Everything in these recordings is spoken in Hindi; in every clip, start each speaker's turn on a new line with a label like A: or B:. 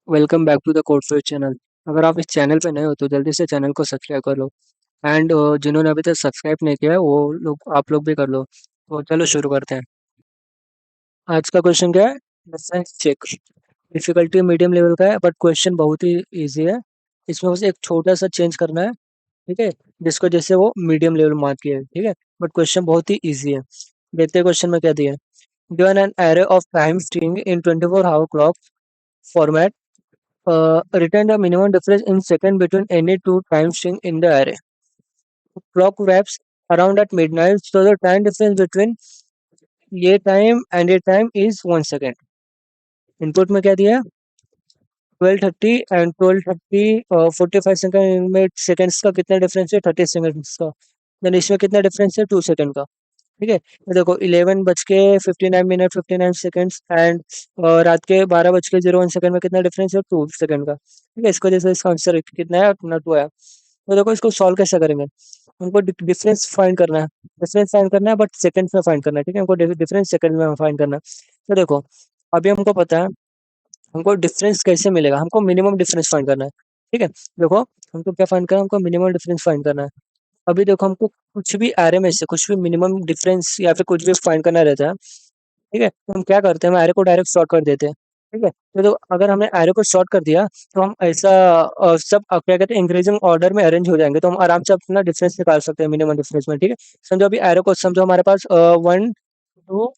A: Welcome back to the code for channel. अगर आप इस चैनल पे नए हो तो जल्दी से चैनल को सब्सक्राइब कर लो। एंड जिन्होंने अभी तक सब्सक्राइब नहीं किया है वो लोग आप लोग भी कर लो। तो चलो शुरू करते हैं। आज का क्वेश्चन क्या है? Difference check. Difficulty medium level का है बट क्वेश्चन बहुत ही इजी है। इसमें बस एक छोटा सा चेंज करना है। ठीक है। जिसको जैसे वो मीडियम लेवल मार्क किया है। ठीक है। बट क्वेश्चन बहुत ही इजी है। देखते हैं क्वेश्चन में क्या दिया है। Given an array of time string in 24 hour clock format. Return the minimum difference in second between any two time string in the array. Clock wraps around at midnight, so the time difference between ये time and ये time is 1 second. इनपुट में क्या दिया? 12:30 एंड 12:30 45 सेकंड में सेकंड्स का कितना डिफरेंस है? 30 सेकंड्स का। देन इसमें कितना डिफरेंस है? 2 सेकंड का। ठीक है। तो देखो 11:59 फिफ्टी नाइन सेकेंड्स एंड रात के 12:01 में कितना डिफरेंस है? 2 सेकंड का। ठीक है। इसको जैसे इसका आंसर कितना है? अपना 2 है। तो देखो इसको सॉल्व कैसे करेंगे? हमको डिफरेंस फाइंड करना है। डिफरेंस फाइंड करना है बट सेकंड्स में फाइंड करना है। ठीक है। हमको डिफरेंस सेकंड में फाइंड करना है। तो देखो अभी हमको पता है हमको डिफरेंस कैसे मिलेगा। हमको मिनिमम डिफरेंस फाइंड करना है। ठीक है। देखो हमको क्या फाइंड करना है? हमको मिनिमम डिफरेंस फाइंड करना है। अभी देखो हमको कुछ भी एरे में से कुछ भी मिनिमम डिफरेंस या फिर कुछ भी फाइंड करना रहता है। ठीक है। तो हम क्या करते हैं? हम एरे को डायरेक्ट शॉर्ट कर देते हैं। ठीक है। तो अगर हमने एरे को शॉर्ट कर दिया तो हम ऐसा सब क्या कहते हैं इंक्रीजिंग ऑर्डर में अरेंज हो जाएंगे, तो हम आराम से अपना डिफरेंस निकाल सकते हैं मिनिमम डिफरेंस में। ठीक है। समझो अभी एरे को समझो हमारे पास 1, 2,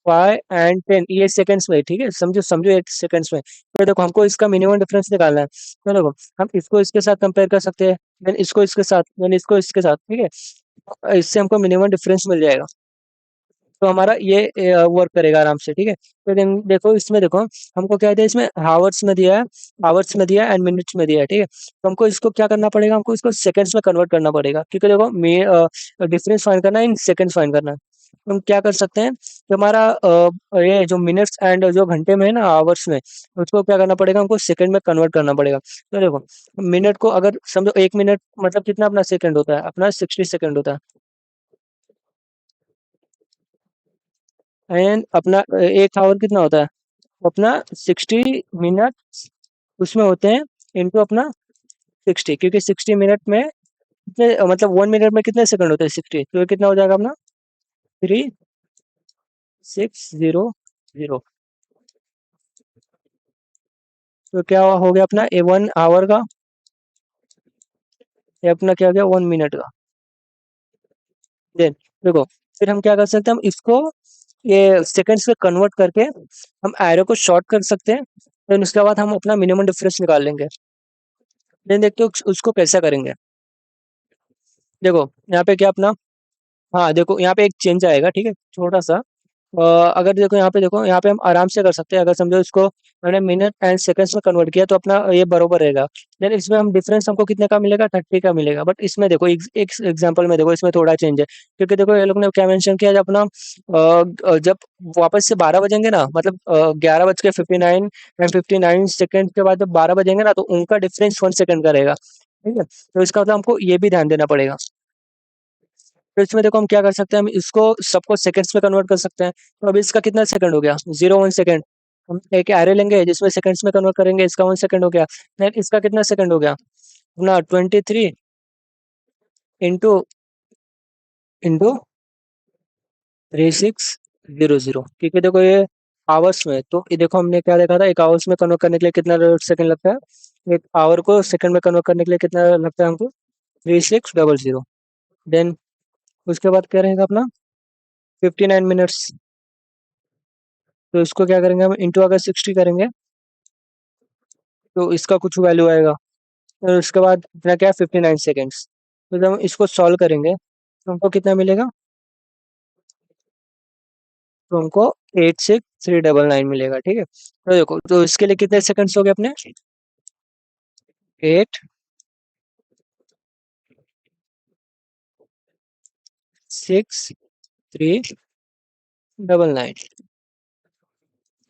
A: 5 एंड 10 ये सेकंड्स में है। ठीक है। समझो समझो 8 सेकंड्स में। तो देखो हमको इसका मिनिमम डिफरेंस निकालना है। तो देखो हम इसको इसके साथ कंपेयर कर सकते हैं, देन इसको इसके साथ, देन इसको इसके साथ। ठीक है। इससे हमको मिनिमम डिफरेंस मिल जाएगा। तो हमारा ये वर्क करेगा आराम से। ठीक है। तो देखो इसमें देखो हमको क्या दिया है? इसमें हावर्स में दिया है, हावर्स में दिया है एंड मिनट्स में दिया है। ठीक है। तो हमको इसको क्या करना पड़ेगा? हमको इसको सेकंड्स में कन्वर्ट करना पड़ेगा, क्योंकि देखो डिफरेंस फाइंड करना है, इन सेकंड्स फाइंड करना है। तो हम क्या कर सकते हैं कि हमारा ये जो मिनट्स एंड जो घंटे में है ना, आवर्स में, उसको क्या करना पड़ेगा? हमको सेकंड में कन्वर्ट करना पड़ेगा। तो देखो मिनट को अगर समझो 1 मिनट मतलब कितना अपना सेकंड होता है? अपना 60 सेकंड होता है। एंड अपना 1 आवर कितना होता है? अपना 60 मिनट उसमें होते हैं इंटू अपना 60, क्योंकि 60 मिनट में कितने मतलब 1 मिनट में कितने सेकंड होते हैं? 60, तो ये कितना हो जाएगा अपना? 3600। तो क्या हो गया अपना? ए 1 आवर का, ये अपना क्या हो गया? 1 मिनट का। देन देखो फिर हम क्या कर सकते हैं? हम इसको ये सेकंड्स में कन्वर्ट करके हम एरो को शॉर्ट कर सकते हैं। देन उसके बाद हम अपना मिनिमम डिफरेंस निकाल लेंगे। देन देखते हो उसको कैसे करेंगे। देखो यहाँ पे क्या अपना, हाँ देखो यहाँ पे एक चेंज आएगा। ठीक है। छोटा सा अगर देखो यहाँ पे हम आराम से कर सकते हैं। अगर समझो इसको मैंने मिनट एंड सेकंड्स में कन्वर्ट किया तो अपना ये बरोबर रहेगा। देन इसमें हम डिफरेंस हमको कितने का मिलेगा? 30 का मिलेगा। बट इसमें देखो एक एग्जांपल में देखो इसमें थोड़ा चेंज है, क्योंकि देखो ये लोग ने क्या मेंशन किया, जब अपना जब वापस से 12 बजेंगे ना, मतलब 11:59 एंड 59 सेकंड के बाद जब 12 बजेंगे ना, तो उनका डिफरेंस 1 सेकंड का रहेगा। ठीक है। तो इसका मतलब हमको ये भी ध्यान देना पड़ेगा। तो इसमें देखो हम क्या कर सकते हैं? हम इसको सबको सेकंड्स में कन्वर्ट कर सकते हैं। तो अभी इसका कितना सेकंड हो गया? 0 1 सेकंड। हम एक एरे लेंगे जिसमें सेकंड्स में कन्वर्ट करेंगे, इसका 1 सेकंड हो गया। देन इसका कितना सेकंड हो गया? अपना 23 इंटू 3600, क्योंकि देखो ये आवर्स में, तो ये देखो हमने क्या देखा था, एक आवर्स में कन्वर्ट करने के लिए कितना सेकंड लगता है? एक आवर को सेकंड में कन्वर्ट करने के लिए कितना लगता है हमको? 3600। देन उसके बाद क्या रहेगा अपना? 59 मिनट्स। तो इसको क्या करेंगे हम? इंटू अगर 60 करेंगे तो इसका कुछ वैल्यू आएगा। और उसके बाद अपना क्या है? 59 सेकेंड्स। तो जब हम इसको सॉल्व करेंगे तो हमको कितना मिलेगा? तो हमको 86399 मिलेगा। ठीक है। तो देखो तो इसके लिए कितने सेकंड्स हो गए अपने? 86399।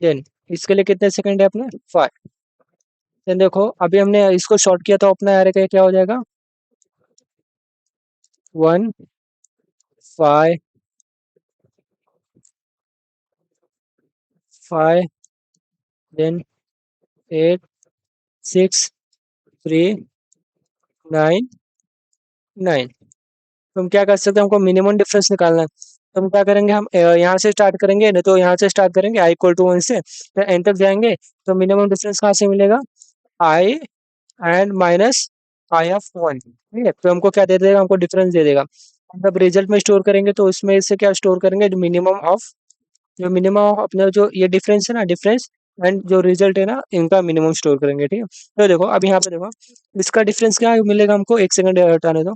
A: देन इसके लिए कितने सेकंड है अपने? 5। देन देखो अभी हमने इसको शॉर्ट किया तो अपना आ रहा क्या हो जाएगा? 1 5 देन 8 6 3 9 9। तो हम क्या कर सकते हैं, हमको मिनिमम डिफरेंस निकालना है। तो हम क्या करेंगे, हम यहाँ से स्टार्ट करेंगे, नहीं तो यहाँ से स्टार्ट करेंगे आई इक्वल टू 1 से तो एन तक जाएंगे। तो मिनिमम डिफरेंस कहाँ से मिलेगा, आई एंड माइनस आई ऑफ 1। ठीक है, तो हमको क्या दे देगा, हमको डिफरेंस दे देगा। जब रिजल्ट में स्टोर करेंगे तो उसमें से क्या स्टोर करेंगे, मिनिमम ऑफ, जो मिनिमम ऑफ अपना जो ये डिफरेंस है ना, डिफरेंस एंड जो रिजल्ट है ना, इनका मिनिमम स्टोर करेंगे। ठीक है, तो देखो अब यहाँ पे देखो इसका डिफरेंस क्या मिलेगा हमको, एक सेकंड हटाने दो।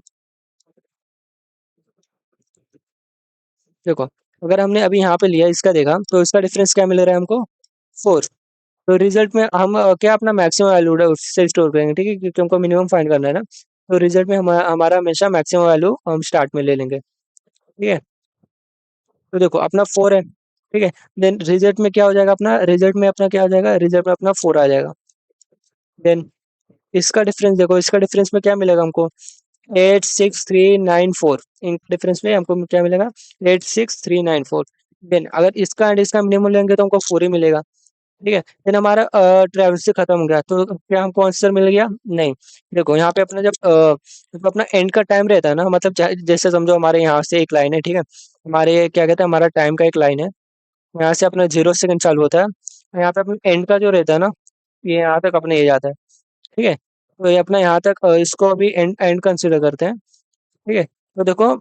A: देखो अगर हमने अभी यहाँ पे लिया इसका देखा तो इसका डिफरेंस क्या मिल रहा है हमको, 4। तो रिजल्ट में हम क्या अपना मैक्सिमम वैल्यू है उससे स्टोर करेंगे। ठीक है, क्योंकि हमको मिनिमम फाइंड करना है ना। तो रिजल्ट में हमारा हमेशा मैक्सिमम वैल्यू हम स्टार्ट में ले लेंगे। ठीक है, तो देखो अपना 4 है। ठीक है, देन रिजल्ट में क्या हो जाएगा, अपना रिजल्ट में अपना क्या हो जाएगा, रिजल्ट में अपना 4 आ जाएगा। देन इसका डिफरेंस देखो, इसका डिफरेंस में क्या मिलेगा हमको, 86394। इन डिफरेंस में हमको क्या मिलेगा, 86394। देन अगर इसका एंड इसका मिनिमम लेंगे तो हमको 4 ही मिलेगा। ठीक है, देन हमारा ट्रेवल से खत्म हो गया, तो क्या हमको आंसर मिल गया, नहीं। देखो यहाँ पे अपना जब अपना एंड का टाइम रहता है ना, मतलब जैसे समझो हमारे यहाँ से एक लाइन है। ठीक है, हमारे क्या कहते हैं, हमारा टाइम का एक लाइन है, यहाँ से अपना 0 सेकंड चालू होता है, यहाँ पे अपना एंड का जो रहता है ना, ये यहाँ तक अपने ये जाता है। ठीक है, तो ये अपना यहाँ तक इसको अभी एंड एंड कंसिडर करते हैं। ठीक है, तो देखो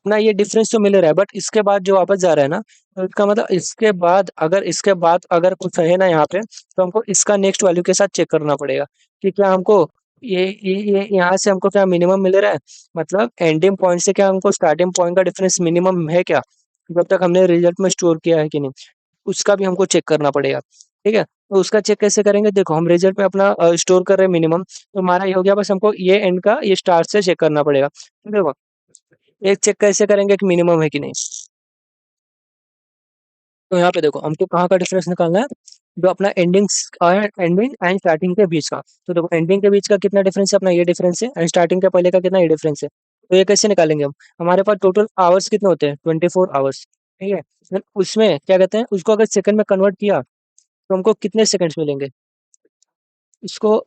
A: अपना ये डिफरेंस तो मिल रहा है, बट इसके बाद जो वापस जा रहा है ना, तो इसका मतलब इसके बाद अगर कुछ है ना यहाँ पे, तो हमको इसका नेक्स्ट वैल्यू के साथ चेक करना पड़ेगा कि क्या हमको ये यहाँ से हमको क्या मिनिमम मिल रहा है, मतलब एंडिंग पॉइंट से क्या हमको स्टार्टिंग पॉइंट का डिफरेंस मिनिमम है क्या, जब तक हमने रिजल्ट में स्टोर किया है कि नहीं, उसका भी हमको चेक करना पड़ेगा। ठीक है, तो उसका चेक कैसे करेंगे, देखो हम रिजल्ट में अपना स्टोर कर रहे हैं मिनिमम, तो हमारा ये हो गया, बस हमको ये एंड का ये स्टार्ट से चेक करना पड़ेगा। देखो एक चेक कैसे करेंगे कि मिनिमम है कि नहीं, तो यहाँ पे देखो हमको कहाँ का डिफरेंस निकालना है, जो अपना एंडिंग एंड स्टार्टिंग के बीच का। तो देखो एंडिंग के बीच का कितना डिफरेंस है, अपना ये डिफरेंस है, एंड स्टार्टिंग के पहले का कितना ये डिफरेंस है। तो ये कैसे निकालेंगे हम, हमारे पास टोटल आवर्स कितने होते हैं, 24 आवर्स। ठीक है, फिर उसमें क्या कहते हैं, उसको अगर सेकंड में कन्वर्ट किया तो हमको कितने सेकंड्स मिलेंगे, इसको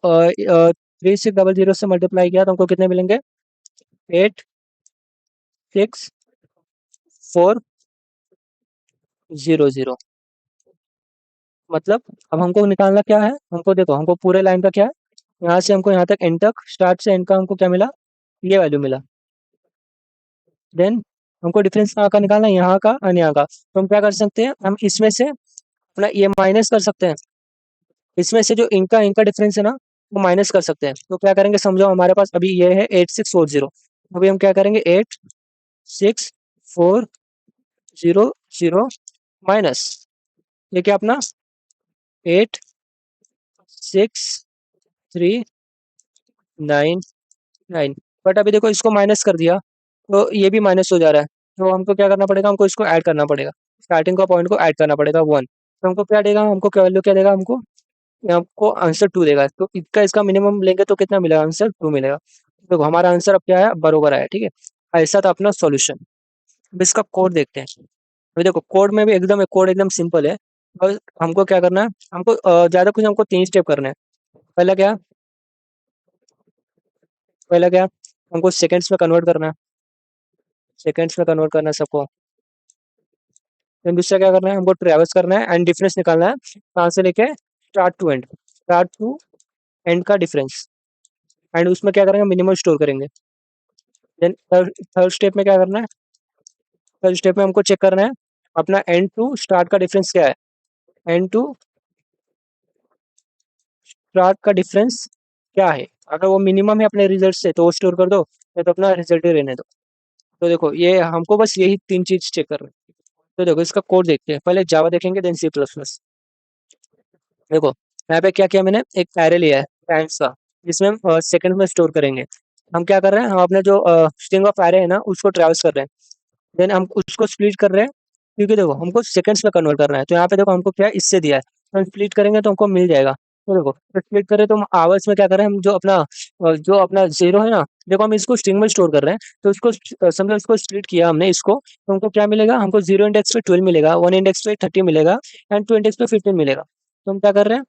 A: 3600 से मल्टीप्लाई किया तो हमको कितने मिलेंगे, 86400। मतलब अब हमको निकालना क्या है, हमको देखो हमको पूरे लाइन का क्या है, यहाँ से हमको यहाँ तक एंड तक, स्टार्ट से एंड का हमको क्या मिला, ये वैल्यू मिला। देन हमको डिफरेंस कहाँ का निकालना है, यहाँ का और यहाँ का। तो हम क्या कर सकते हैं, हम इसमें से अपना ये माइनस कर सकते हैं, इसमें से जो इनका इनका डिफरेंस है ना, वो माइनस कर सकते हैं। तो क्या करेंगे, समझो हमारे पास अभी ये है 8640, अभी हम क्या करेंगे, 86400 माइनस ये क्या अपना 86399। बट अभी देखो इसको माइनस कर दिया तो ये भी माइनस हो जा रहा है, तो हमको क्या करना पड़ेगा, हमको इसको ऐड करना पड़ेगा, स्टार्टिंग का पॉइंट को ऐड करना पड़ेगा 1। तो हमको क्या देगा, हमको क्या वैल्यू क्या देगा, हमको ये आपको आंसर 2 देगा। तो इसका इसका मिनिमम लेंगे तो कितना मिलेगा, आंसर 2 मिलेगा। देखो हमारा आंसर अब क्या है, बरोबर आया। ठीक है, ऐसा था अपना सॉल्यूशन। अब इसका कोड देखते हैं। अभी देखो कोड में भी एकदम कोड एकदम सिंपल है। और हमको क्या करना है, हमको ज्यादा कुछ, हमको 3 स्टेप करना है। पहला क्या, पहला क्या, हमको सेकंड्स में कन्वर्ट करना है, सेकंड्स में कन्वर्ट करना है सबको। देन दूसरा क्या करना है, हमको ट्रेवर्स करना है एंड डिफरेंस निकालना है, कहाँ से लेके स्टार्ट टू एंड का डिफरेंस। एंड उसमें क्या करेंगे, मिनिमम स्टोर करेंगे। देन थर्ड थर्ड स्टेप में क्या करना है, थर्ड स्टेप में हमको चेक करना है अपना एंड टू स्टार्ट का डिफरेंस क्या है, एंड टू स्टार्ट का डिफरेंस क्या है। अगर वो मिनिमम है अपने रिजल्ट से तो वो स्टोर कर दो, नहीं तो अपना रिजल्ट ही रहने दो। तो देखो ये हमको बस यही 3 चीज चेक करना है। तो देखो इसका कोड देखते हैं, पहले जावा देखेंगे देन C++। देखो यहाँ पे क्या किया मैंने, एक एरे लिया है टाइम्स का, जिसमें हम सेकंड में स्टोर करेंगे। हम क्या कर रहे हैं, हम अपने जो स्ट्रिंग ऑफ एरे है ना उसको ट्रैवर्स कर रहे हैं। देन हम उसको स्प्लिट कर रहे हैं, क्योंकि देखो हमको सेकंड्स में कन्वर्ट करना है। तो यहाँ पे देखो हमको क्या है, इससे दिया है, तो हम स्प्लिट करेंगे तो हमको मिल जाएगा। तो देखो स्प्लिट करें तो हम आवर्स में क्या करें, हम जो अपना जीरो है ना, देखो हम इसको स्ट्रिंग में स्टोर कर रहे हैं, तो उसको समझो इसको स्प्लिट किया हमने इसको, तो हमको क्या मिलेगा, हमको 0 इंडेक्स पे 12 मिलेगा, 1 इंडेक्स पे 30 मिलेगा एंड 2 इंडेक्स पे 15 मिलेगा। तो हम क्या कर रहे हैं,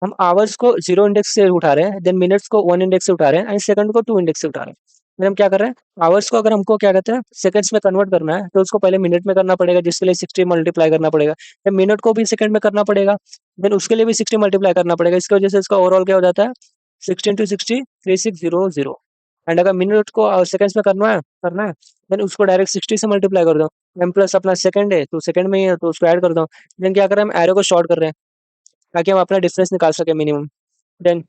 A: हम आवर्स को 0 इंडेक्स से उठा रहे हैं, देन मिनट्स को 1 इंडेक्स से उठा रहे हैं एंड सेकंड को 2 इंडेक्स से उठा रहे हैं। फिर हम क्या कर रहे हैं, आवर्स को अगर हमको क्या कहते हैं सेकंड्स में कन्वर्ट करना है, तो उसको पहले मिनट में करना पड़ेगा, जिसके लिए 60 मल्टीप्लाई करना पड़ेगा। फिर मिनट को भी सेकंड में करना पड़ेगा, देन उसके लिए भी 60 मल्टीप्लाई करना पड़ेगा। इसकी वजह से इसका ओवरऑल क्या हो जाता है, 60 इंटू 60 3600। एंड अगर मिनट को सेकंड्स में करना है देन उसको डायरेक्ट 60 से मल्टीप्लाई कर दो। एम प्लस अपना सेकंड है तो सेकंड में ही है तो उसको ऐड कर दो। देन क्या कर रहे हैं, हम एरो को शॉर्ट कर रहे हैं ताकि हम अपना डिफरेंस निकाल सके मिनिमम। देन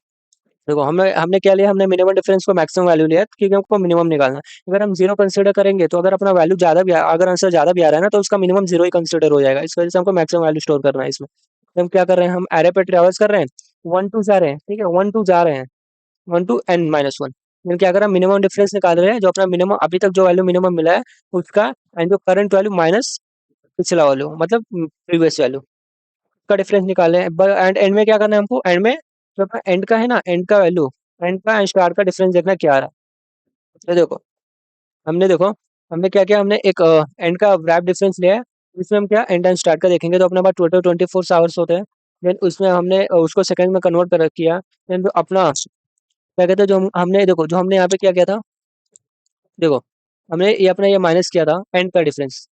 A: देखो हमने हमने क्या लिया, हमने मिनिमम डिफरेंस को मैक्सिमम वैल्यू लिया क्योंकि हमको मिनिमम निकालना है। अगर हम जीरो कंसीडर करेंगे तो अगर अपना वैल्यू अगर आंसर ज्यादा भी आ रहा है ना तो उसका मिनिमम जीरो ही कंसीडर हो जाएगा। इस वजह से हमको मैक्सिमम वैल्यू स्टोर करना है इसमें। तो हम क्या कर रहे हैं, हम एरे पे ट्रेवर्स कर रहे हैं, 1 2 जा रहे हैं, ठीक है, 1 2 जा रहे हैं, 1 to n minus one. Then क्या कर रहे हैं, मिनिमम डिफरेंस निकाल रहे हैं, जो अपना मिनिमम अभी तक जो वैल्यू मिनिमम मिला है उसका, एंड जो करंट वैल्यू माइनस पिछला वैल्यू मतलब प्रीवियस वैल्यू का डिफरेंस निकाले हैं। एंड एंड में क्या करना है हमको, एंड में जो अपना एंड का है ना, एंड का वैल्यू, एंड का एंड स्टार्ट का डिफरेंस देखना क्या आ रहा है। तो देखो हमने क्या किया, हमने एक एंड का रैप डिफरेंस लिया है। इसमें हम क्या एंड एंड स्टार्ट का देखेंगे तो अपने पास टोटल 24 आवर्स होते हैं। देन उसमें हमने उसको सेकंड में कन्वर्ट कर किया। देन जो अपना क्या कहते हैं, जो हमने देखो जो हमने यहाँ पे क्या किया था, देखो हमने ये अपना ये माइनस किया था एंड का डिफरेंस।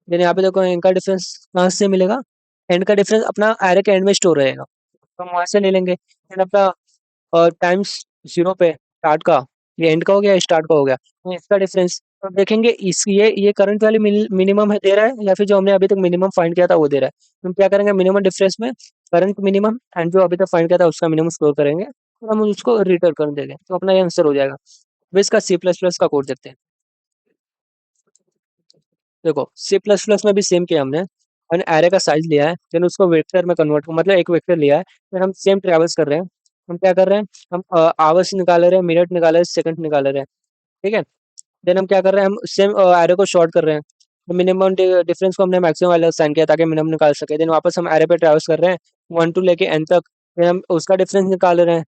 A: देन यहाँ पे देखो एंड का डिफरेंस कहाँ से मिलेगा, एंड का डिफरेंस अपना एरे के एंड में स्टोर रहेगा, तो हम वहां से ले लेंगे। देन अपना टाइम्स जीरो पे स्टार्ट का, ये एंड का हो गया स्टार्ट का हो गया, तो इसका डिफरेंस तो देखेंगे इस ये करंट वाली मिनिमम है दे रहा है या फिर जो हमने अभी तक मिनिमम फाइंड किया था वो दे रहा है। तो हम क्या करेंगे, मिनिमम डिफरेंस में करंट मिनिमम एंड जो अभी तक फाइंड किया था उसका मिनिमम स्टोर करेंगे और हम उसको रिटर्न कर देंगे, तो अपना ये आंसर हो जाएगा। अब इसका सी प्लस प्लस का कोड देखते हैं। देखो सी प्लस प्लस में भी सेम किया हमने एरे का साइज लिया है, देन उसको वेक्टर में कन्वर्ट मतलब एक वेक्टर लिया है, फिर हम सेम ट्रेवल्स कर रहे हैं। हम क्या कर रहे हैं, हम आवर्स निकाल रहे हैं, मिनट निकाल रहे हैं, सेकंड निकाल रहे हैं, ठीक है। देन हम क्या कर रहे हैं, हम सेम एरे को शॉर्ट कर रहे हैं। मिनिमम डिफरेंस को हमने मैक्सिमम वाले साइन किया ताकि मिनिमम निकाल सके। देन वापस हम एरे पे ट्रेवल्स कर रहे हैं 1 टू लेके n तक, फिर हम उसका डिफरेंस निकाल रहे हैं,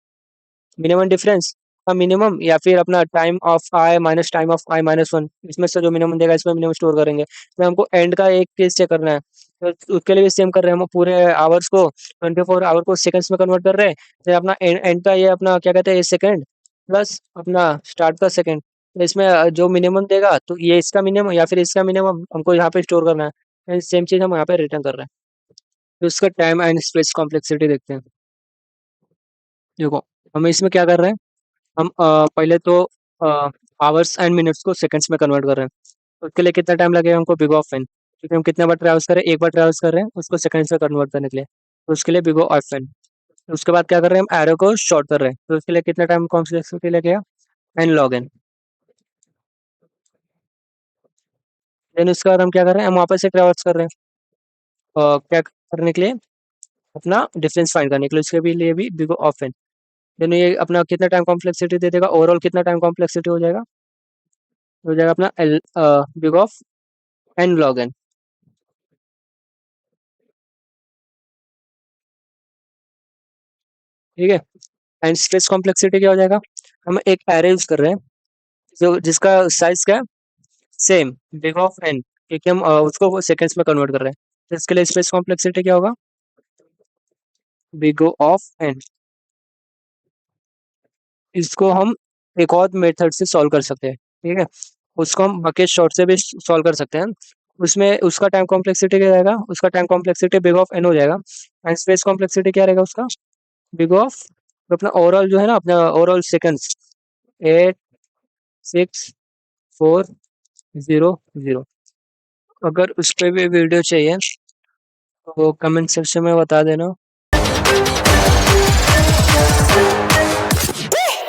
A: मिनिमम डिफरेंस का मिनिमम या फिर अपना time of I minus time of I minus one, इसमें से जो मिनिमम देगा इसमें मिनिमम स्टोर करेंगे। तो हमको एंड का एक केस चेक करना है, तो उसके लिए भी सेम कर रहे हैं, हम पूरे आवर्स को 24 आवर को सेकंड्स में कन्वर्ट कर रहे हैं। फिर अपना एंड का ये अपना क्या कहते हैं ये सेकंड प्लस अपना स्टार्ट का सेकंड, तो इसमें जो मिनिमम देगा तो ये इसका मिनिमम या फिर इसका मिनिमम हमको यहाँ पे स्टोर करना है, सेम चीज हम यहाँ पे रिटर्न कर रहे हैं। तो इसका टाइम एंड स्पेस कॉम्प्लेक्सिटी देखते हैं। देखो हम इसमें क्या कर रहे हैं, हम पहले तो आवर्स एंड मिनट्स को सेकंड्स में कन्वर्ट कर रहे हैं। तो उसके लिए कितना टाइम लगेगा हमको, बिग ऑफ एन, क्योंकि हम कितने बार ट्रैवल्स करें, एक बार ट्रैवल्स कर रहे हैं उसको सेकंड्स में कन्वर्ट करने के लिए, तो उसके लिए बिग ऑफ एन। उसके बाद क्या कर रहे हैं, हम एरो को शॉर्ट कर रहे हैं, तो उसके लिए कितना टाइम कॉम्प्लेक्सिटी लगेगा, एन लॉग एन। देन उसके बाद हम क्या कर रहे हैं, हम वापस से ट्रैवल्स कर रहे हैं क्या करने के लिए, अपना डिफरेंस फाइंड करने के लिए, उसके भी लिए भी बिग ऑफ एन। देन ये अपना कितना टाइम कॉम्प्लेक्सिटी दे देगा, ओवरऑल कितना टाइम कॉम्प्लेक्सिटी हो जाएगा अपना एल big of n log n, ठीक है। एंड स्पेस कॉम्प्लेक्सिटी क्या हो जाएगा, हम एक एरे यूज कर रहे हैं जो जिसका साइज क्या है, सेम बिग ऑफ एन, क्योंकि हम उसको सेकेंड्स में कन्वर्ट कर रहे हैं, तो इसके लिए स्पेस कॉम्प्लेक्सिटी क्या होगा, बिग ऑफ एन। इसको हम एक और मेथड से सॉल्व कर सकते हैं, ठीक है, उसको हम बकेट शॉर्ट से भी सॉल्व कर सकते हैं। उसमें उसका टाइम कॉम्प्लेक्सिटी क्या रहेगा, उसका time complexity big of n हो जाएगा, एंड स्पेस कॉम्प्लेक्सिटी क्या रहेगा उसका, बिग ऑफ अपना ओवरऑल जो है ना, अपना ओवरऑल सेकंड्स 8 6 4 0 0। अगर उस पे भी वीडियो चाहिए तो कमेंट सेक्शन में बता देना।